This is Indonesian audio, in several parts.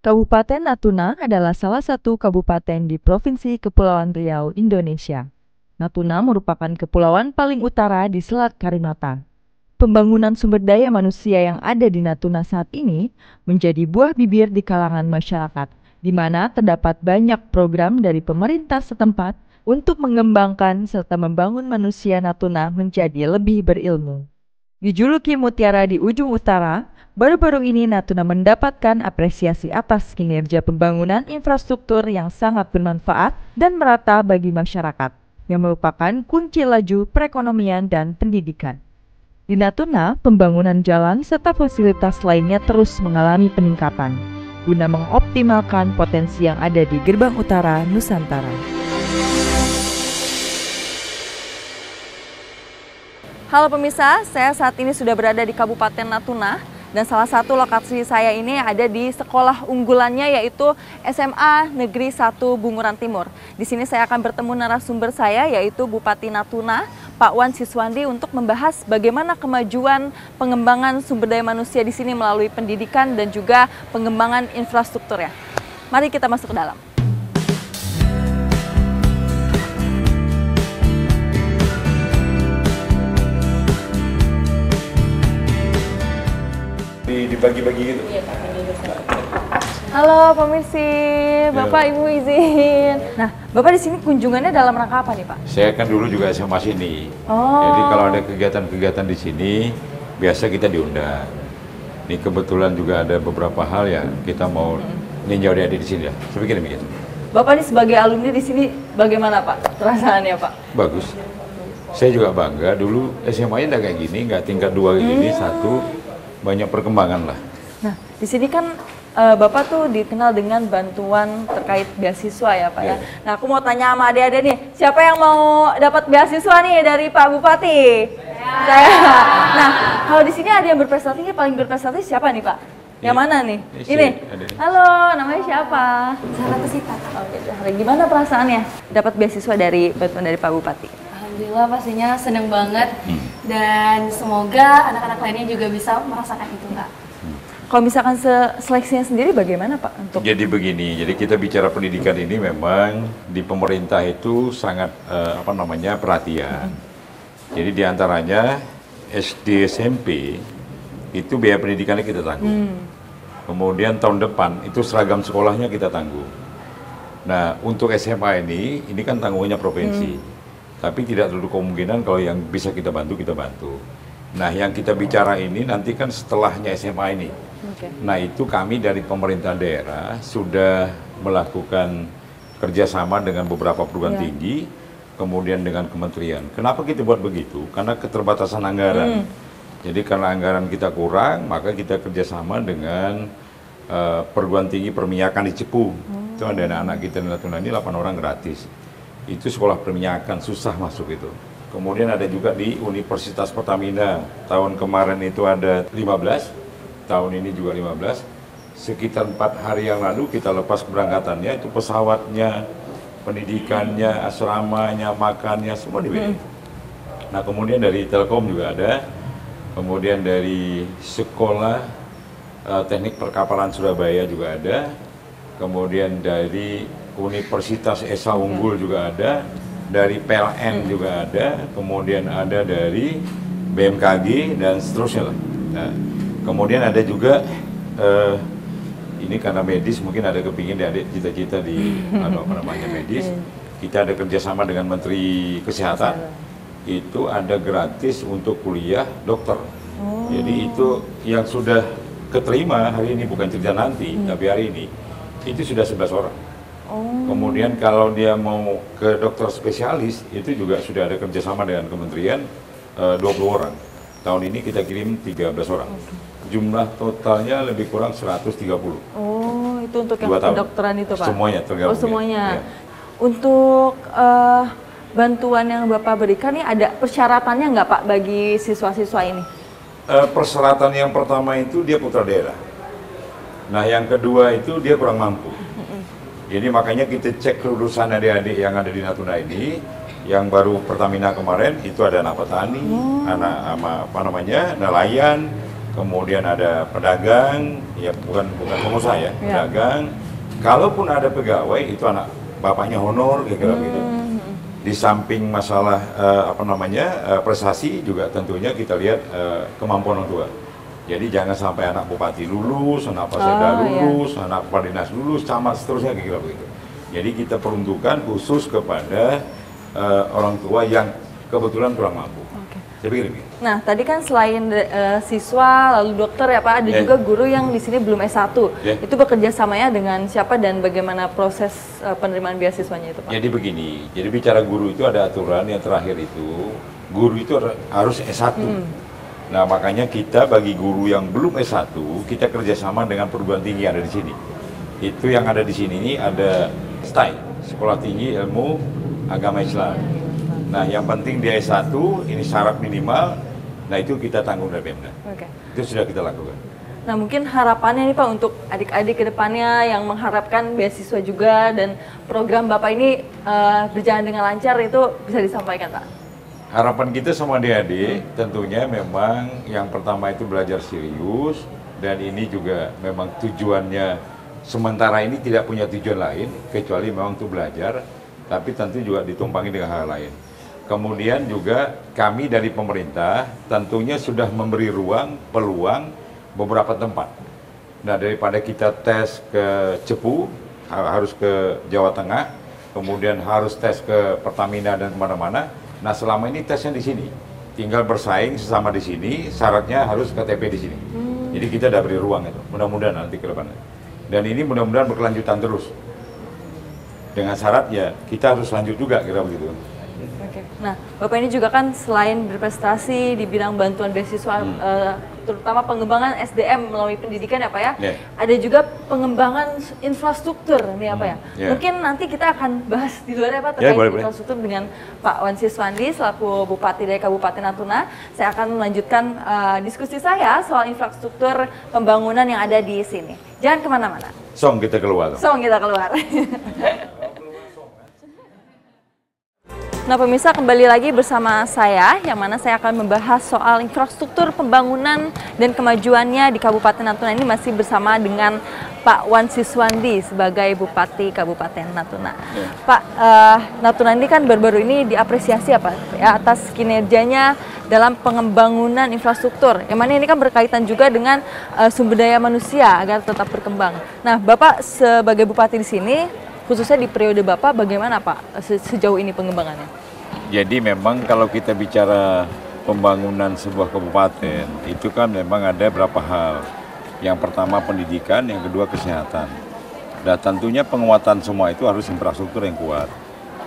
Kabupaten Natuna adalah salah satu kabupaten di Provinsi Kepulauan Riau, Indonesia. Natuna merupakan kepulauan paling utara di Selat Karimata. Pembangunan sumber daya manusia yang ada di Natuna saat ini menjadi buah bibir di kalangan masyarakat, di mana terdapat banyak program dari pemerintah setempat untuk mengembangkan serta membangun manusia Natuna menjadi lebih berilmu. Dijuluki Mutiara di ujung utara, baru-baru ini Natuna mendapatkan apresiasi atas kinerja pembangunan infrastruktur yang sangat bermanfaat dan merata bagi masyarakat, yang merupakan kunci laju perekonomian dan pendidikan. Di Natuna, pembangunan jalan serta fasilitas lainnya terus mengalami peningkatan, guna mengoptimalkan potensi yang ada di gerbang utara Nusantara. Halo pemirsa, saya saat ini sudah berada di Kabupaten Natuna dan salah satu lokasi saya ini ada di sekolah unggulannya yaitu SMA Negeri 1 Bunguran Timur. Di sini saya akan bertemu narasumber saya yaitu Bupati Natuna, Pak Wan Siswandi untuk membahas bagaimana kemajuan pengembangan sumber daya manusia di sini melalui pendidikan dan juga pengembangan infrastrukturnya. Mari kita masuk ke dalam. Dibagi-bagi gitu. Iya, halo Komisi, Bapak Ibu izin. Nah, Bapak di sini kunjungannya dalam rangka apa nih Pak? Saya kan dulu juga SMA sini. Oh. Jadi kalau ada kegiatan-kegiatan di sini, biasa kita diundang. Ini kebetulan juga ada beberapa hal yang kita mau ninjau di sini ya. Saya pikir demikian. Bapak ini sebagai alumni di sini bagaimana Pak perasaannya Pak? Bagus. Saya juga bangga dulu SMA-nya kayak gini, nggak tingkat 2 kayak gini, satu banyak perkembangan lah. Nah, di sini kan Bapak tuh dikenal dengan bantuan terkait beasiswa ya Pak ya. Nah, aku mau tanya sama adik-adik nih, siapa yang mau dapat beasiswa nih dari Pak Bupati? Saya. Nah, kalau di sini ada yang berprestasi, paling berprestasi siapa nih Pak? Yang mana nih? Ini. Halo, namanya siapa? Sarah Pesita. Oke, gimana perasaannya dapat beasiswa dari bantuan dari Pak Bupati? Alhamdulillah pastinya seneng banget dan semoga anak-anak lainnya juga bisa merasakan itu Kak. Kalau misalkan seleksinya sendiri bagaimana Pak? Untuk Jadi begini, jadi kita bicara pendidikan ini memang di pemerintah itu sangat perhatian. Jadi diantaranya SD SMP itu biaya pendidikannya kita tanggung. Kemudian tahun depan itu seragam sekolahnya kita tanggung. Nah untuk SMA ini kan tanggungannya provinsi. Tapi tidak terlalu kemungkinan kalau yang bisa kita bantu, kita bantu. Nah yang kita bicara ini nanti kan setelahnya SMA ini. Nah itu kami dari pemerintah daerah sudah melakukan kerjasama dengan beberapa perguruan tinggi, kemudian dengan kementerian. Kenapa kita buat begitu? Karena keterbatasan anggaran. Jadi karena anggaran kita kurang, maka kita kerjasama dengan perguruan tinggi perminyakan di Cepu. Itu ada anak-anak kita di Natuna ini 8 orang gratis. Itu sekolah perminyakan, susah masuk itu. Kemudian ada juga di Universitas Pertamina, tahun kemarin itu ada 15, tahun ini juga 15. Sekitar 4 hari yang lalu kita lepas keberangkatannya, itu pesawatnya, pendidikannya, asramanya, makannya, semua dibiayai. Nah kemudian dari Telkom juga ada, kemudian dari Sekolah Teknik Perkapalan Surabaya juga ada, kemudian dari Universitas Esa Unggul juga ada, dari PLN juga ada, kemudian ada dari BMKG dan seterusnya lah. Nah, kemudian ada juga ini karena medis mungkin ada kepingin adik cita-cita di medis. Kita ada kerjasama dengan Menteri Kesehatan. Itu ada gratis untuk kuliah dokter. Jadi itu yang sudah keterima hari ini, bukan cerita nanti, tapi hari ini itu sudah 11 orang. Kemudian kalau dia mau ke dokter spesialis, itu juga sudah ada kerjasama dengan kementerian 20 orang. Tahun ini kita kirim 13 orang. Jumlah totalnya lebih kurang 130. Oh, itu untuk yang kedokteran itu Pak? Semuanya tergabung. Oh, semuanya. Ya. Untuk bantuan yang Bapak berikan nih ada persyaratannya nggak Pak bagi siswa-siswa ini? Persyaratan yang pertama itu dia putra daerah. Nah yang kedua itu dia kurang mampu. Jadi makanya kita cek kelulusan adik-adik yang ada di Natuna ini, yang baru Pertamina kemarin itu ada anak petani, anak nelayan, kemudian ada pedagang, ya bukan pengusaha ya, pedagang. Kalaupun ada pegawai itu anak bapaknya honor, kira-kira begitu. Di samping masalah prestasi juga tentunya kita lihat kemampuan orang tua. Jadi jangan sampai anak bupati lulus, anak Paseda lulus, anak kepala dinas lulus, camat seterusnya kira-kira begitu. Jadi kita peruntukan khusus kepada orang tua yang kebetulan kurang mampu. Saya pikir begitu. Nah, tadi kan selain siswa, lalu dokter ya Pak, ada juga guru yang di sini belum S1. Itu bekerja samanya dengan siapa dan bagaimana proses penerimaan beasiswanya itu Pak? Jadi begini, jadi bicara guru itu ada aturan yang terakhir itu, guru itu harus S1. Nah, makanya kita bagi guru yang belum S1, kita kerjasama dengan perguruan tinggi yang ada di sini. Itu yang ada di sini ini ada STAI, Sekolah Tinggi Ilmu Agama Islam. Nah, yang penting dia S1, ini syarat minimal, nah itu kita tanggung dari Pemda. Itu sudah kita lakukan. Nah, mungkin harapannya nih Pak untuk adik-adik ke depannya yang mengharapkan beasiswa juga dan program Bapak ini berjalan dengan lancar, itu bisa disampaikan Pak? Harapan kita sama adik-adik tentunya memang yang pertama itu belajar serius, dan ini juga memang tujuannya sementara ini tidak punya tujuan lain kecuali memang untuk belajar, tapi tentu juga ditumpangi dengan hal lain. Kemudian juga kami dari pemerintah tentunya sudah memberi peluang beberapa tempat. Nah, daripada kita tes ke Cepu, harus ke Jawa Tengah, kemudian harus tes ke Pertamina dan kemana-mana. Nah, selama ini tesnya di sini. Tinggal bersaing sesama di sini, syaratnya harus KTP di sini. Jadi kita udah beri ruang itu, mudah-mudahan nanti ke depannya. Dan ini mudah-mudahan berkelanjutan terus. Dengan syarat ya kita harus lanjut juga, kira begitu. Nah, Bapak ini juga kan selain berprestasi di bidang bantuan beasiswa, terutama pengembangan SDM melalui pendidikan ya Pak ya, ada juga pengembangan infrastruktur nih ya Pak ya. Mungkin nanti kita akan bahas di luar ya Pak terkait infrastruktur dengan Pak Wan Siswandi selaku Bupati dari Kabupaten Natuna. Saya akan melanjutkan diskusi saya soal infrastruktur pembangunan yang ada di sini. Jangan kemana-mana. Song kita keluar. Song kita keluar. Nah pemirsa, kembali lagi bersama saya, yang mana saya akan membahas soal infrastruktur pembangunan dan kemajuannya di Kabupaten Natuna. Ini masih bersama dengan Pak Wan Siswandi sebagai Bupati Kabupaten Natuna. Pak, Natuna ini kan baru-baru ini diapresiasi apa ya atas kinerjanya dalam pengembangan infrastruktur, yang mana ini kan berkaitan juga dengan sumber daya manusia agar tetap berkembang. Nah, Bapak sebagai Bupati di sini, khususnya di periode Bapak, bagaimana Pak sejauh ini pengembangannya? Jadi memang kalau kita bicara pembangunan sebuah kabupaten, itu kan memang ada beberapa hal. Yang pertama pendidikan, yang kedua kesehatan. Dan tentunya penguatan semua itu harus infrastruktur yang kuat.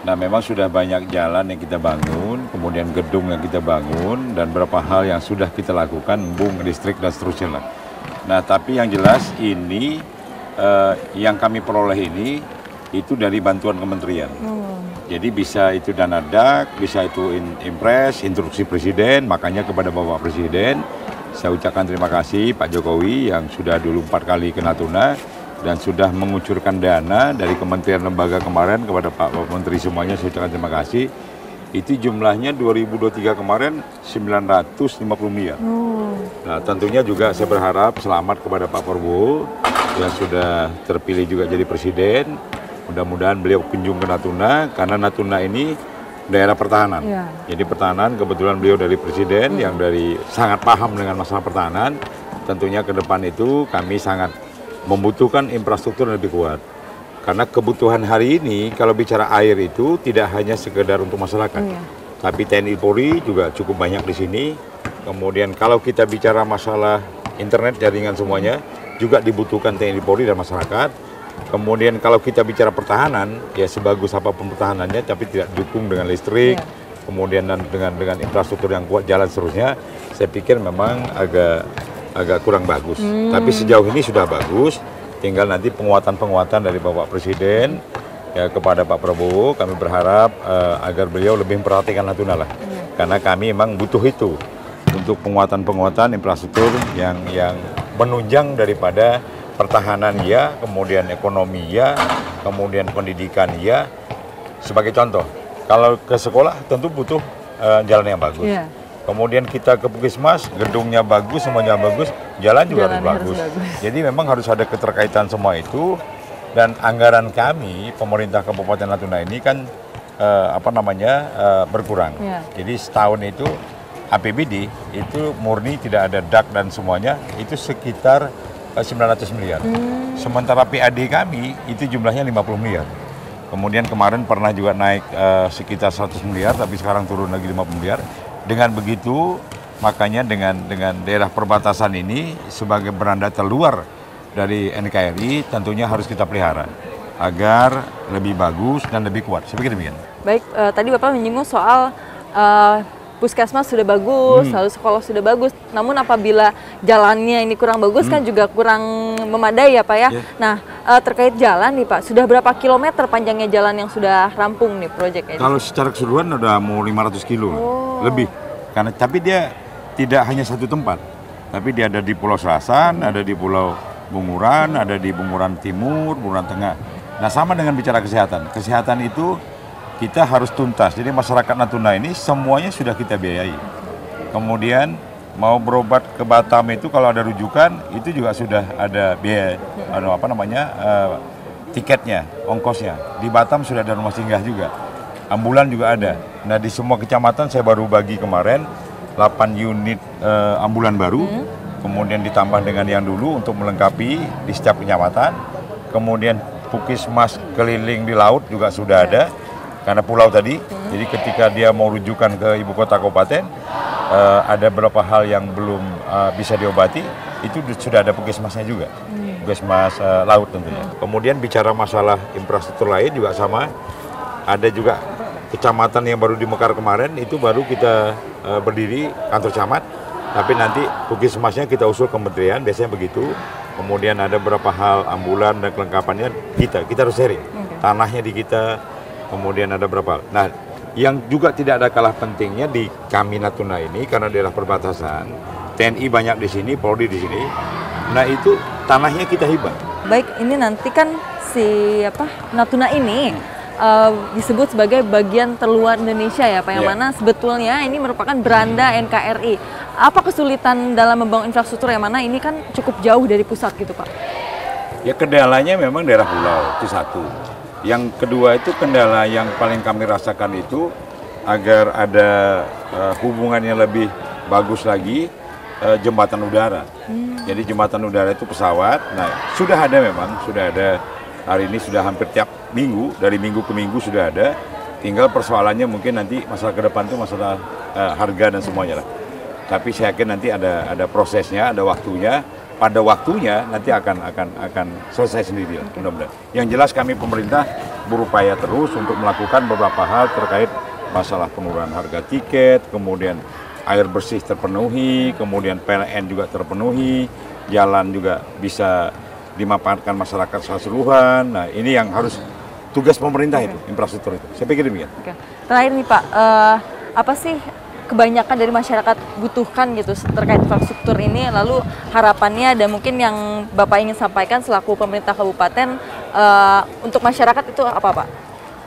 Nah memang sudah banyak jalan yang kita bangun, kemudian gedung yang kita bangun, dan beberapa hal yang sudah kita lakukan, embung, listrik, dan seterusnya lah. Nah tapi yang jelas ini, yang kami peroleh ini, itu dari bantuan kementerian. Jadi bisa itu dana DAK, bisa itu impres, instruksi presiden, makanya kepada Bapak Presiden, saya ucapkan terima kasih Pak Jokowi yang sudah dulu 4 kali ke Natuna, dan sudah mengucurkan dana dari kementerian lembaga kemarin kepada Pak Menteri semuanya, saya ucapkan terima kasih. Itu jumlahnya 2023 kemarin 950 miliar. Nah tentunya juga saya berharap selamat kepada Pak Prabowo yang sudah terpilih juga jadi presiden. Mudah-mudahan beliau kunjung ke Natuna, karena Natuna ini daerah pertahanan. Jadi pertahanan, kebetulan beliau dari presiden yang dari sangat paham dengan masalah pertahanan. Tentunya ke depan itu kami sangat membutuhkan infrastruktur yang lebih kuat. Karena kebutuhan hari ini kalau bicara air itu tidak hanya sekedar untuk masyarakat. Tapi TNI Polri juga cukup banyak di sini. Kemudian kalau kita bicara masalah internet, jaringan semuanya, juga dibutuhkan TNI Polri dan masyarakat. Kemudian kalau kita bicara pertahanan, ya sebagus apapun pertahanannya, tapi tidak didukung dengan listrik, kemudian dengan infrastruktur yang kuat, jalan seterusnya, saya pikir memang agak kurang bagus. Tapi sejauh ini sudah bagus, tinggal nanti penguatan dari Bapak Presiden ya, kepada Pak Prabowo. Kami berharap agar beliau lebih memperhatikan Natuna lah, karena kami memang butuh itu untuk penguatan infrastruktur yang menunjang daripada pertahanan ya, kemudian ekonomi ya, kemudian pendidikan ya. Sebagai contoh, kalau ke sekolah tentu butuh jalan yang bagus. Kemudian kita ke Puskesmas, gedungnya bagus, semuanya bagus, jalan juga harus bagus. Jadi memang harus ada keterkaitan semua itu. Dan anggaran kami, pemerintah Kabupaten Natuna ini kan berkurang. Jadi setahun itu APBD itu murni tidak ada DAK dan semuanya itu sekitar 900 miliar. Sementara PAD kami itu jumlahnya 50 miliar. Kemudian kemarin pernah juga naik sekitar 100 miliar, tapi sekarang turun lagi 50 miliar. Dengan begitu, makanya dengan daerah perbatasan ini sebagai beranda terluar dari NKRI tentunya harus kita pelihara agar lebih bagus dan lebih kuat. Saya pikir demikian. Baik, tadi Bapak menyinggung soal Puskesmas sudah bagus, lalu sekolah sudah bagus. Namun apabila jalannya ini kurang bagus kan juga kurang memadai ya Pak ya. Nah terkait jalan nih Pak, sudah berapa kilometer panjangnya jalan yang sudah rampung nih proyeknya? Kalau secara keseluruhan udah mau 500 kilo lebih. Tapi dia tidak hanya satu tempat. Tapi dia ada di Pulau Serasan, ada di Pulau Bunguran, ada di Bunguran Timur, Bunguran Tengah. Nah sama dengan bicara kesehatan. Kesehatan itu kita harus tuntas. Jadi masyarakat Natuna ini semuanya sudah kita biayai. Kemudian mau berobat ke Batam itu kalau ada rujukan itu juga sudah ada biaya tiketnya, ongkosnya. Di Batam sudah ada rumah singgah juga. Ambulan juga ada. Nah di semua kecamatan saya baru bagi kemarin 8 unit ambulan baru. Kemudian ditambah dengan yang dulu untuk melengkapi di setiap kecamatan. Kemudian Puskesmas keliling di laut juga sudah ada. Karena pulau tadi, jadi ketika dia mau rujukan ke ibu kota kabupaten, ada beberapa hal yang belum bisa diobati, itu sudah ada puskesmasnya juga, puskesmas laut tentunya. Kemudian bicara masalah infrastruktur lain juga sama, ada juga kecamatan yang baru dimekar kemarin, itu baru kita berdiri kantor camat, tapi nanti puskesmasnya kita usul kementerian, biasanya begitu. Kemudian ada beberapa hal ambulan dan kelengkapannya kita harus sharing, tanahnya di kita. Kemudian ada berapa? Nah, yang juga tidak ada kalah pentingnya di kami Natuna ini karena daerah perbatasan, TNI banyak di sini, Polri di sini. Nah, itu tanahnya kita hibah. Baik, ini nanti kan Natuna ini disebut sebagai bagian terluar Indonesia ya Pak, yang mana sebetulnya ini merupakan beranda NKRI. Apa kesulitan dalam membangun infrastruktur yang mana ini kan cukup jauh dari pusat gitu Pak? Ya kendalanya memang daerah pulau, itu satu. Yang kedua itu kendala yang paling kami rasakan itu agar ada hubungan yang lebih bagus lagi, jembatan udara. Jadi jembatan udara itu pesawat, nah sudah ada memang, sudah ada hari ini sudah hampir tiap minggu, dari minggu ke minggu sudah ada. Tinggal persoalannya mungkin nanti masalah ke depan itu masalah harga dan semuanya lah. Tapi saya yakin nanti ada prosesnya, ada waktunya. Pada waktunya nanti akan selesai sendiri mudah-mudahan. Yang jelas kami pemerintah berupaya terus untuk melakukan beberapa hal terkait masalah penurunan harga tiket, kemudian air bersih terpenuhi, kemudian PLN juga terpenuhi, jalan juga bisa dimanfaatkan masyarakat secara keseluruhan. Nah ini yang harus tugas pemerintah itu, infrastruktur itu. Saya pikir demikian. Terakhir nih Pak, apa sih kebanyakan dari masyarakat butuhkan gitu terkait infrastruktur ini, lalu harapannya dan mungkin yang Bapak ingin sampaikan selaku pemerintah kabupaten untuk masyarakat itu apa Pak?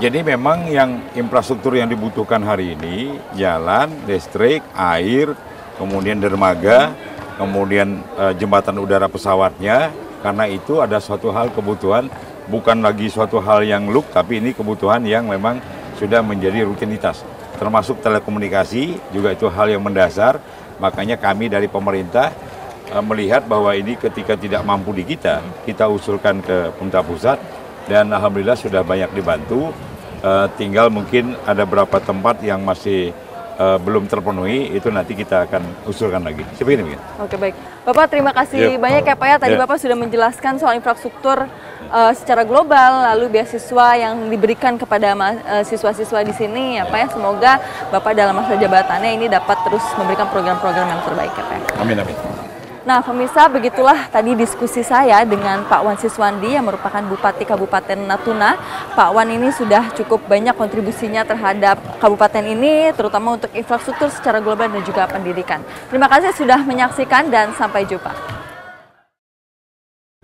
Jadi memang yang infrastruktur yang dibutuhkan hari ini jalan, listrik, air, kemudian dermaga, kemudian jembatan udara pesawatnya, karena itu ada suatu hal kebutuhan, bukan lagi suatu hal yang look, tapi ini kebutuhan yang memang sudah menjadi rutinitas. Termasuk telekomunikasi juga itu hal yang mendasar, makanya kami dari pemerintah melihat bahwa ini ketika tidak mampu di kita usulkan ke pemerintah pusat dan alhamdulillah sudah banyak dibantu, tinggal mungkin ada beberapa tempat yang masih belum terpenuhi, itu nanti kita akan usulkan lagi. Seperti ini. Oke baik, Bapak terima kasih banyak ya Pak ya, tadi Bapak sudah menjelaskan soal infrastruktur secara global, lalu beasiswa yang diberikan kepada siswa-siswa di sini ya Pak ya. Semoga Bapak dalam masa jabatannya ini dapat terus memberikan program-program yang terbaik ya Pak. Amin amin. Nah pemirsa, begitulah tadi diskusi saya dengan Pak Wan Siswandi yang merupakan Bupati Kabupaten Natuna. Pak Wan ini sudah cukup banyak kontribusinya terhadap kabupaten ini, terutama untuk infrastruktur secara global dan juga pendidikan. Terima kasih sudah menyaksikan dan sampai jumpa.